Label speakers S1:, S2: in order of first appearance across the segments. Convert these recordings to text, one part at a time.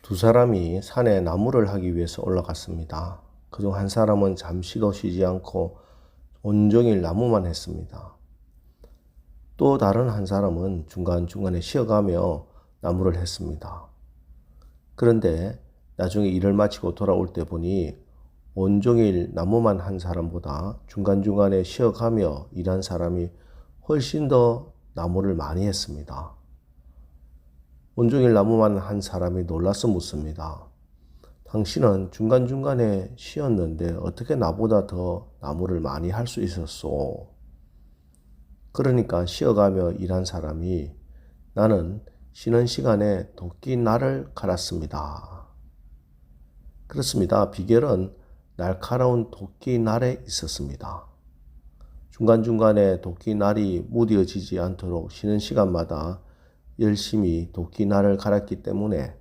S1: 두 사람이 산에 나무를 하기 위해서 올라갔습니다. 그중 한 사람은 잠시도 쉬지 않고 온종일 나무만 했습니다. 또 다른 한 사람은 중간중간에 쉬어가며 나무를 했습니다. 그런데 나중에 일을 마치고 돌아올 때 보니 온종일 나무만 한 사람보다 중간중간에 쉬어가며 일한 사람이 훨씬 더 나무를 많이 했습니다. 온종일 나무만 한 사람이 놀라서 묻습니다. 당신은 중간중간에 쉬었는데 어떻게 나보다 더 나무를 많이 할 수 있었소? 그러니까 쉬어가며 일한 사람이 나는 쉬는 시간에 도끼 날을 갈았습니다. 그렇습니다. 비결은 날카로운 도끼 날에 있었습니다. 중간중간에 도끼 날이 무뎌지지 않도록 쉬는 시간마다 열심히 도끼 날을 갈았기 때문에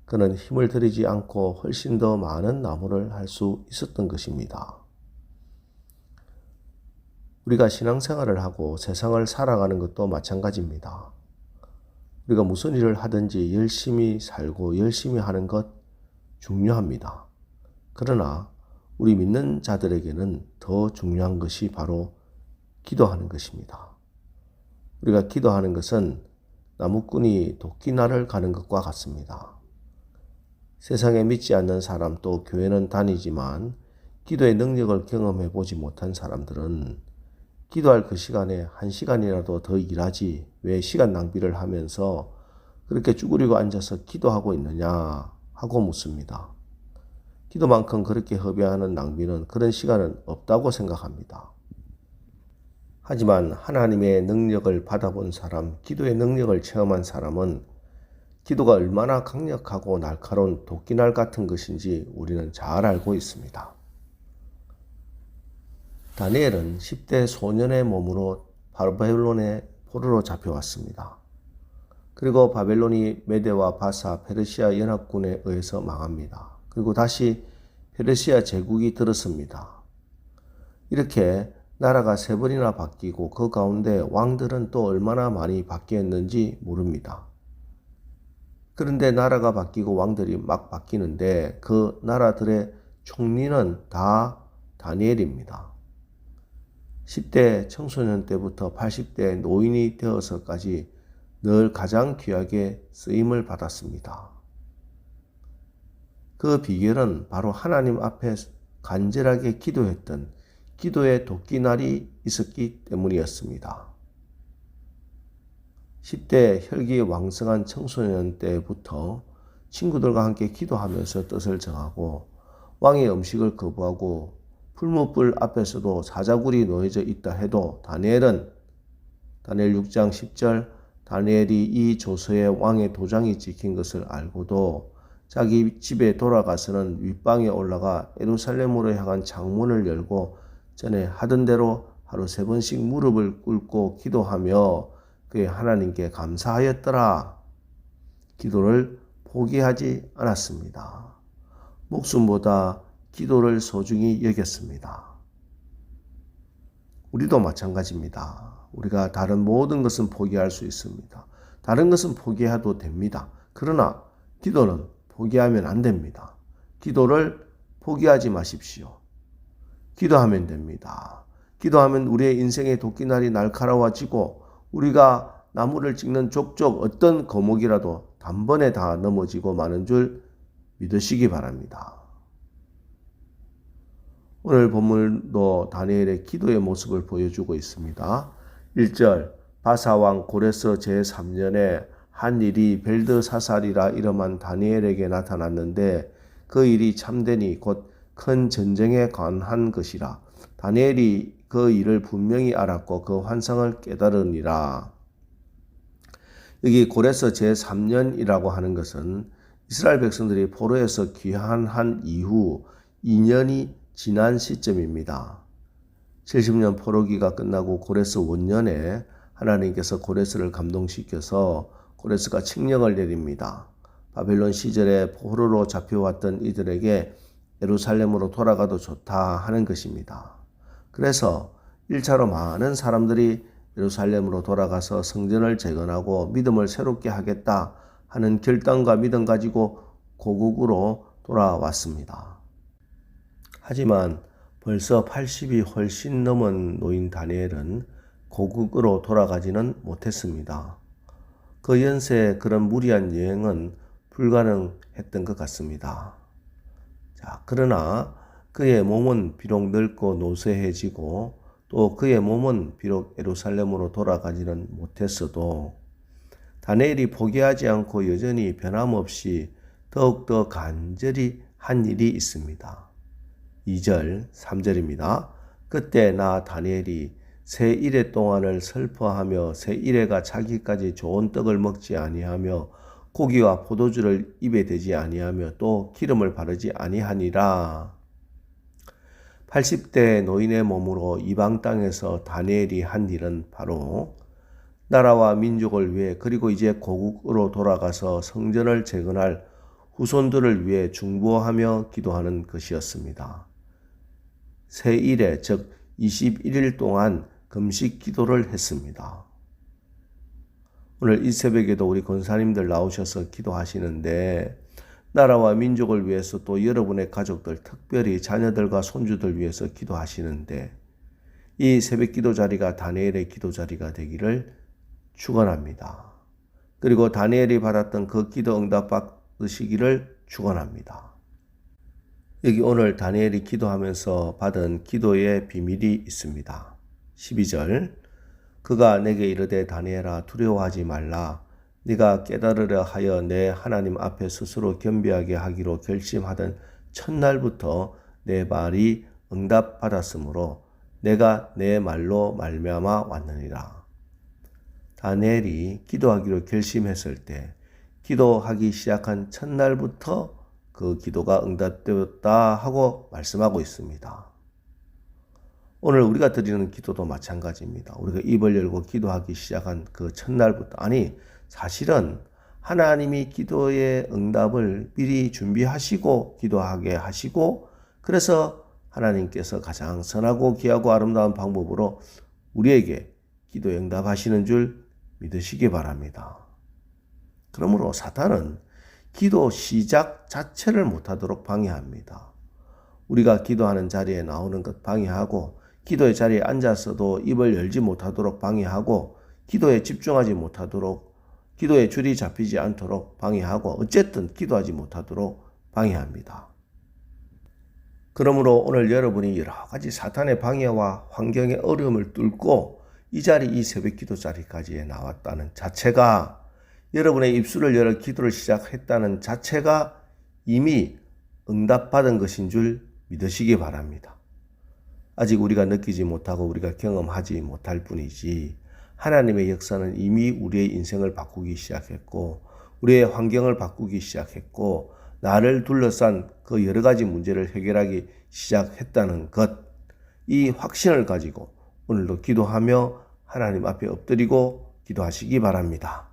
S1: 그는 힘을 들이지 않고 훨씬 더 많은 나무를 할 수 있었던 것입니다. 우리가 신앙생활을 하고 세상을 살아가는 것도 마찬가지입니다. 우리가 무슨 일을 하든지 열심히 살고 열심히 하는 것 중요합니다. 그러나 우리 믿는 자들에게는 더 중요한 것이 바로 기도하는 것입니다. 우리가 기도하는 것은 나무꾼이 도끼날을 가는 것과 같습니다. 세상에 믿지 않는 사람 또 교회는 다니지만 기도의 능력을 경험해 보지 못한 사람들은 기도할 그 시간에 1시간이라도 더 일하지 왜 시간 낭비를 하면서 그렇게 쭈그리고 앉아서 기도하고 있느냐 하고 묻습니다. 기도만큼 그렇게 허비하는 낭비는 그런 시간은 없다고 생각합니다. 하지만 하나님의 능력을 받아본 사람, 기도의 능력을 체험한 사람은 기도가 얼마나 강력하고 날카로운 도끼날 같은 것인지 우리는 잘 알고 있습니다. 다니엘은 10대 소년의 몸으로 바벨론의 포로로 잡혀왔습니다. 그리고 바벨론이 메대와 바사, 페르시아 연합군에 의해서 망합니다. 그리고 다시 페르시아 제국이 들었습니다. 이렇게 나라가 3번이나 바뀌고 그 가운데 왕들은 또 얼마나 많이 바뀌었는지 모릅니다. 그런데 나라가 바뀌고 왕들이 막 바뀌는데 그 나라들의 총리는 다 다니엘입니다. 10대 청소년 때부터 80대 노인이 되어서까지 늘 가장 귀하게 쓰임을 받았습니다. 그 비결은 바로 하나님 앞에 간절하게 기도했던 기도의 도끼날이 있었기 때문이었습니다. 10대 혈기왕성한 청소년 때부터 친구들과 함께 기도하면서 뜻을 정하고 왕의 음식을 거부하고 풀무불 앞에서도 사자굴이 놓여져 있다 해도 다니엘 6장 10절 다니엘이 이 조서에 왕의 도장이 찍힌 것을 알고도 자기 집에 돌아가서는 윗방에 올라가 예루살렘으로 향한 창문을 열고 전에 하던 대로 하루 3번씩 무릎을 꿇고 기도하며 그의 하나님께 감사하였더라. 기도를 포기하지 않았습니다. 목숨보다 기도를 소중히 여겼습니다. 우리도 마찬가지입니다. 우리가 다른 모든 것은 포기할 수 있습니다. 다른 것은 포기해도 됩니다. 그러나 기도는 포기하면 안 됩니다. 기도를 포기하지 마십시오. 기도하면 됩니다. 기도하면 우리의 인생의 도끼날이 날카로워지고 우리가 나무를 찍는 족족 어떤 거목이라도 단번에 다 넘어지고 마는 줄 믿으시기 바랍니다. 오늘 본문도 다니엘의 기도의 모습을 보여주고 있습니다. 1절 바사왕 고레스 제3년에 한 일이 벨드사살이라 이름한 다니엘에게 나타났는데 그 일이 참되니 곧 큰 전쟁에 관한 것이라. 다니엘이 그 일을 분명히 알았고 그 환상을 깨달으니라. 여기 고레스 제3년이라고 하는 것은 이스라엘 백성들이 포로에서 귀환한 이후 2년이 지난 시점입니다. 70년 포로기가 끝나고 고레스 원년에 하나님께서 고레스를 감동시켜서 고레스가 칙령을 내립니다. 바벨론 시절에 포로로 잡혀왔던 이들에게 예루살렘으로 돌아가도 좋다 하는 것입니다. 그래서 1차로 많은 사람들이 예루살렘으로 돌아가서 성전을 재건하고 믿음을 새롭게 하겠다 하는 결단과 믿음 가지고 고국으로 돌아왔습니다. 하지만 벌써 80이 훨씬 넘은 노인 다니엘은 고국으로 돌아가지는 못했습니다. 그 연세에 그런 무리한 여행은 불가능했던 것 같습니다. 자, 그러나 그의 몸은 비록 늙고 노쇠해지고 또 그의 몸은 비록 예루살렘으로 돌아가지는 못했어도 다니엘이 포기하지 않고 여전히 변함없이 더욱더 간절히 한 일이 있습니다. 2절, 3절입니다. 그때 나 다니엘이 새 이래 동안을 슬퍼하며 새 이래가 차기까지 좋은 떡을 먹지 아니하며 고기와 포도주를 입에 대지 아니하며 또 기름을 바르지 아니하니라. 80대 노인의 몸으로 이방 땅에서 다니엘이 한 일은 바로 나라와 민족을 위해 그리고 이제 고국으로 돌아가서 성전을 재건할 후손들을 위해 중보하며 기도하는 것이었습니다. 새 일에 즉 21일 동안 금식 기도를 했습니다. 오늘 이 새벽에도 우리 권사님들 나오셔서 기도하시는데 나라와 민족을 위해서 또 여러분의 가족들, 특별히 자녀들과 손주들 위해서 기도하시는데 이 새벽 기도 자리가 다니엘의 기도 자리가 되기를 축원합니다. 그리고 다니엘이 받았던 그 기도 응답 받으시기를 축원합니다. 여기 오늘 다니엘이 기도하면서 받은 기도의 비밀이 있습니다. 12절 그가 내게 이르되 다니엘아 두려워하지 말라. 네가 깨달으려 하여 내 하나님 앞에 스스로 겸비하게 하기로 결심하던 첫날부터 내 말이 응답받았으므로 내가 내 말로 말미암아 왔느니라. 다니엘이 기도하기로 결심했을 때 기도하기 시작한 첫날부터 그 기도가 응답되었다 하고 말씀하고 있습니다. 오늘 우리가 드리는 기도도 마찬가지입니다. 우리가 입을 열고 기도하기 시작한 그 첫날부터 사실은 하나님이 기도의 응답을 미리 준비하시고 기도하게 하시고 그래서 하나님께서 가장 선하고 귀하고 아름다운 방법으로 우리에게 기도에 응답하시는 줄 믿으시기 바랍니다. 그러므로 사탄은 기도 시작 자체를 못하도록 방해합니다. 우리가 기도하는 자리에 나오는 것 방해하고 기도의 자리에 앉아서도 입을 열지 못하도록 방해하고 기도에 집중하지 못하도록 기도의 줄이 잡히지 않도록 방해하고 어쨌든 기도하지 못하도록 방해합니다. 그러므로 오늘 여러분이 여러 가지 사탄의 방해와 환경의 어려움을 뚫고 이 자리, 이 새벽 기도 자리까지 나왔다는 자체가 여러분의 입술을 열어 기도를 시작했다는 자체가 이미 응답받은 것인 줄 믿으시기 바랍니다. 아직 우리가 느끼지 못하고 우리가 경험하지 못할 뿐이지 하나님의 역사는 이미 우리의 인생을 바꾸기 시작했고 우리의 환경을 바꾸기 시작했고 나를 둘러싼 그 여러 가지 문제를 해결하기 시작했다는 것, 이 확신을 가지고 오늘도 기도하며 하나님 앞에 엎드리고 기도하시기 바랍니다.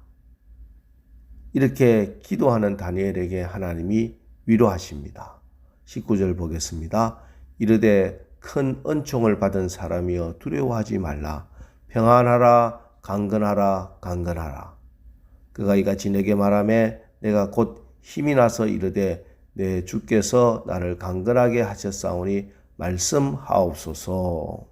S1: 이렇게 기도하는 다니엘에게 하나님이 위로하십니다. 19절 보겠습니다. 이르되 큰 은총을 받은 사람이여 두려워하지 말라. 평안하라 강건하라 강건하라. 그가 이같이 내게 말하매 내가 곧 힘이 나서 이르되 내 주께서 나를 강건하게 하셨사오니 말씀하옵소서.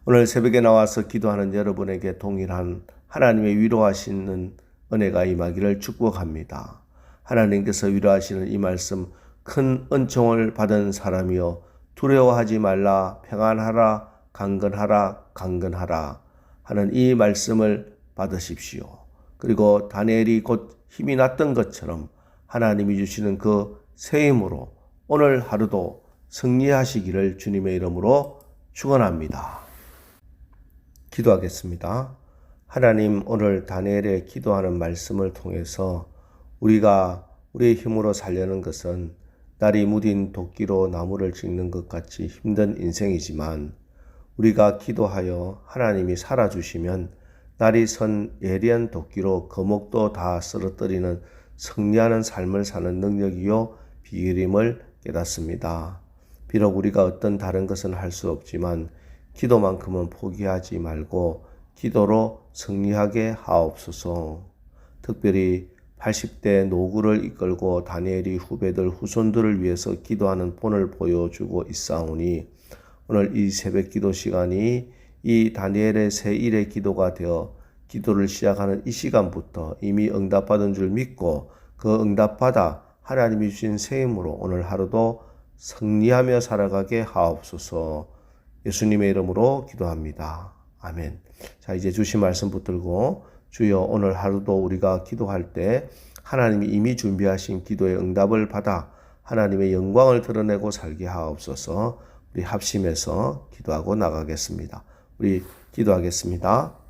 S1: 오늘 새벽에 나와서 기도하는 여러분에게 동일한 하나님의 위로하시는 은혜가 임하기를 축복합니다. 하나님께서 위로하시는 이 말씀, 큰 은총을 받은 사람이여 두려워하지 말라. 평안하라 강건하라 강건하라 하는 이 말씀을 받으십시오. 그리고 다니엘이 곧 힘이 났던 것처럼 하나님이 주시는 그 새 힘으로 오늘 하루도 승리하시기를 주님의 이름으로 축원합니다. 기도하겠습니다. 하나님, 오늘 다니엘의 기도하는 말씀을 통해서 우리가 우리의 힘으로 살려는 것은 날이 무딘 도끼로 나무를 찍는 것 같이 힘든 인생이지만 우리가 기도하여 하나님이 살아주시면 날이 선 예리한 도끼로 거목도 다 쓰러뜨리는 승리하는 삶을 사는 능력이요 비결임을 깨닫습니다. 비록 우리가 어떤 다른 것은 할 수 없지만 기도만큼은 포기하지 말고 기도로 승리하게 하옵소서. 특별히 80대 노구를 이끌고 다니엘이 후배들 후손들을 위해서 기도하는 본을 보여주고 있사오니 오늘 이 새벽 기도 시간이 이 다니엘의 새 일의 기도가 되어 기도를 시작하는 이 시간부터 이미 응답받은 줄 믿고 그 응답받아 하나님이 주신 새 힘으로 오늘 하루도 승리하며 살아가게 하옵소서. 예수님의 이름으로 기도합니다. 아멘. 자, 이제 주신 말씀 붙들고 주여 오늘 하루도 우리가 기도할 때 하나님이 이미 준비하신 기도의 응답을 받아 하나님의 영광을 드러내고 살게 하옵소서. 우리 합심해서 기도하고 나가겠습니다. 우리 기도하겠습니다.